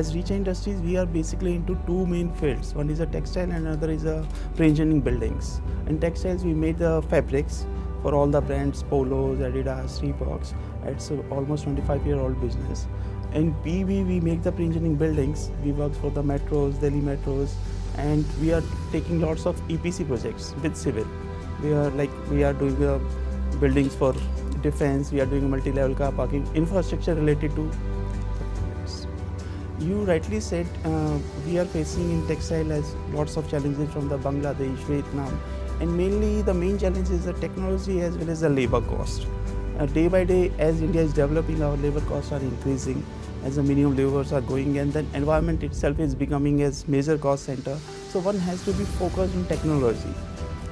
as Richa Industries, we are basically into two main fields. One is a textile and another is a pre-engineering buildings. In textiles, we made the fabrics for all the brands, Polos, Adidas, Reeboks. It's almost 25-year-old business. In PV, we make the pre-engineering buildings. We work for the metros, Delhi metros, and we are taking lots of EPC projects with civil. We are doing buildings for defense. We are doing multi-level car parking, infrastructure related to. You rightly said we are facing in textile as lots of challenges from the Bangladesh, Vietnam, and mainly the main challenge is the technology as well as the labor cost. Day by day, as India is developing, our labor costs are increasing as the minimum laborers are going, and then environment itself is becoming as major cost center. So one has to be focused on technology,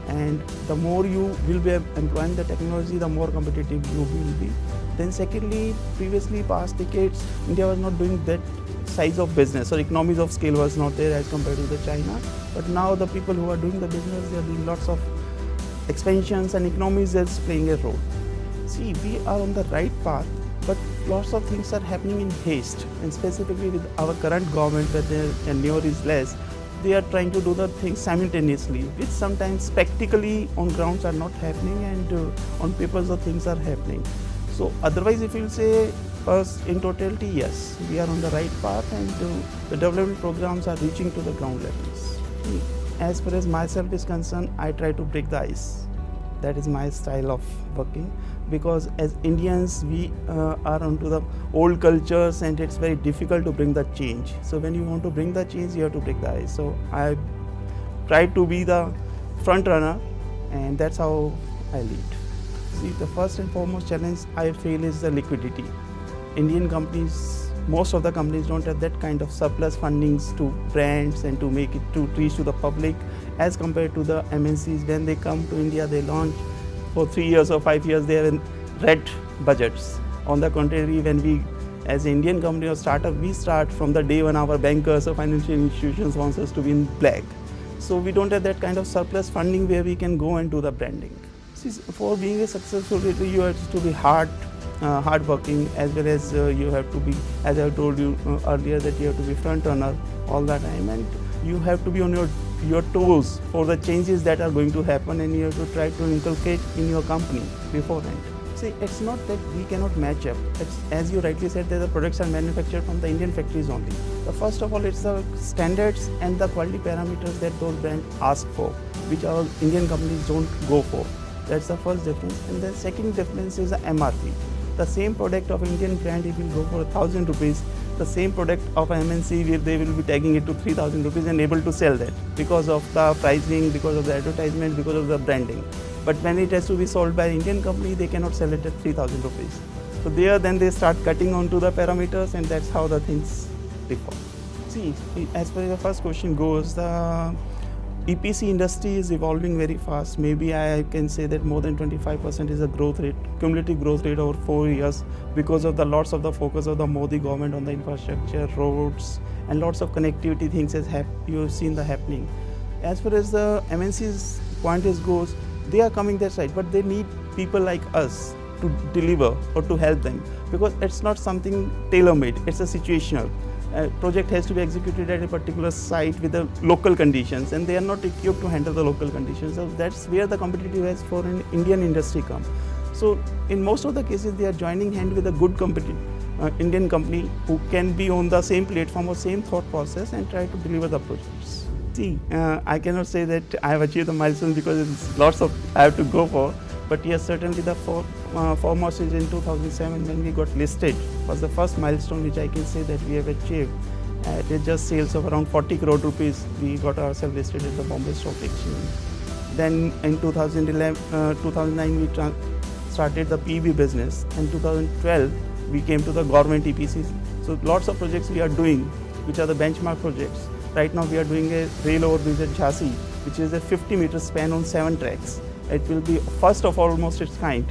and the more you will be employing the technology, the more competitive you will be. Then secondly, previously past decades, India was not doing that size of business, or economies of scale was not there as compared to the China. But now the people who are doing the business, they are doing lots of expansions, and economies is playing a role. See, we are on the right path, but lots of things are happening in haste, and specifically with our current government, where their tenure is less, they are trying to do the things simultaneously, which sometimes practically on grounds are not happening, and on papers the things are happening. So otherwise, if you say us in totality, yes, we are on the right path, and the development programs are reaching to the ground levels. As far as myself is concerned, I try to break the ice. That is my style of working, because as Indians we are onto the old cultures, and it's very difficult to bring the change. So when you want to bring the change, you have to break the ice. So I try to be the front runner, and that's how I lead. See, the first and foremost challenge I feel is the liquidity. Indian companies, most of the companies don't have that kind of surplus fundings to brands and to make it to reach to the public, as compared to the MNCs. When they come to India, they launch for 3 years or 5 years, they are in red budgets. On the contrary, when we as an Indian company or startup, we start from the day when our bankers or financial institutions wants us to be in black. So we don't have that kind of surplus funding where we can go and do the branding. See, for being a successful leader, you have to be hardworking, as well as you have to be, as I told you earlier, that you have to be front runner all the time, and you have to be on your toes for the changes that are going to happen, and you have to try to inculcate in your company beforehand. See, it's not that we cannot match up. It's, as you rightly said, that the products are manufactured from the Indian factories only. So first of all, it's the standards and the quality parameters that those brands ask for, which our Indian companies don't go for. That's the first difference. And the second difference is the MRP. The same product of Indian brand, if you go for 1,000 rupees, the same product of MNC, they will be tagging it to 3,000 rupees and able to sell that because of the pricing, because of the advertisement, because of the branding. But when it has to be sold by Indian company, they cannot sell it at 3,000 rupees. So there, then they start cutting onto the parameters, and that's how the things differ. See, as far as the first question goes, the EPC industry is evolving very fast. Maybe I can say that more than 25% is a growth rate, cumulative growth rate over 4 years, because of the lots of the focus of the Modi government on the infrastructure, roads, and lots of connectivity things you've seen the happening. As far as the MNC's point goes, they are coming their side, but they need people like us to deliver or to help them, because it's not something tailor-made, it's a situational. A project has to be executed at a particular site with the local conditions, and they are not equipped to handle the local conditions. So that's where the competitive edge for an Indian industry comes. So in most of the cases, they are joining hand with a good Indian company who can be on the same platform or same thought process and try to deliver the projects. See, I cannot say that I have achieved the milestone, because it's lots of I have to go for. But yes, certainly the foremost is in 2007 when we got listed was the first milestone which I can say that we have achieved. At just sales of around 40 crore rupees, we got ourselves listed at the Bombay Stock Exchange. Then in 2009 we started the PB business. In 2012 we came to the government EPCs. So lots of projects we are doing, which are the benchmark projects. Right now we are doing a rail overbridge at Jhansi, which is a 50-meter span on 7 tracks. It will be first of almost its kind,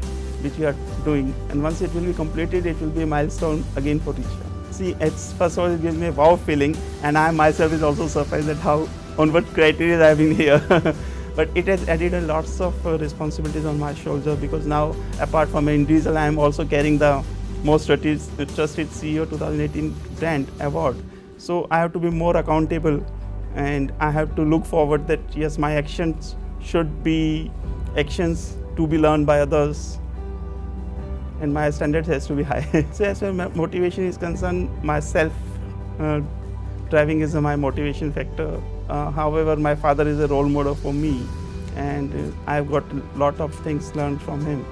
which we are doing. And once it will be completed, it will be a milestone again for Richa. See, it's first of all, it gives me a wow feeling, and I myself is also surprised at how, on what criteria I have been here. But it has added a lots of responsibilities on my shoulder, because now, apart from an individual, I am also carrying the Most Trusted CEO 2018 brand award. So I have to be more accountable, and I have to look forward that yes, my actions should be actions to be learned by others, and my standards has to be high. So as far as my motivation is concerned, myself driving is my motivation factor. However, my father is a role model for me, and I've got a lot of things learned from him.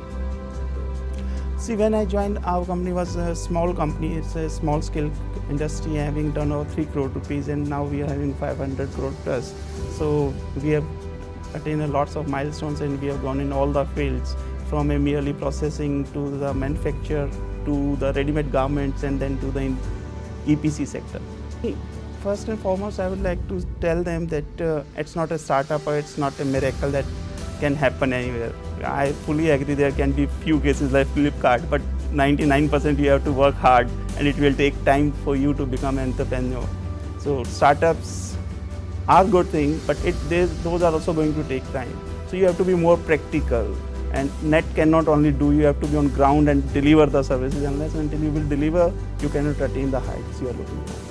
See, when I joined, our company was a small company. It's a small scale industry, having done over 3 crore rupees, and now we are having 500 crore plus. So we have attained lots of milestones, and we have gone in all the fields, from a merely processing to the manufacture to the ready-made garments, and then to the EPC sector. First and foremost, I would like to tell them that it's not a startup, or it's not a miracle that can happen anywhere. I fully agree there can be few cases like Flipkart, but 99% you have to work hard, and it will take time for you to become an entrepreneur. So startups are good thing, but those are also going to take time. So you have to be more practical, and net cannot only do, you have to be on ground and deliver the services. Unless until you will deliver, you cannot attain the heights you are looking for.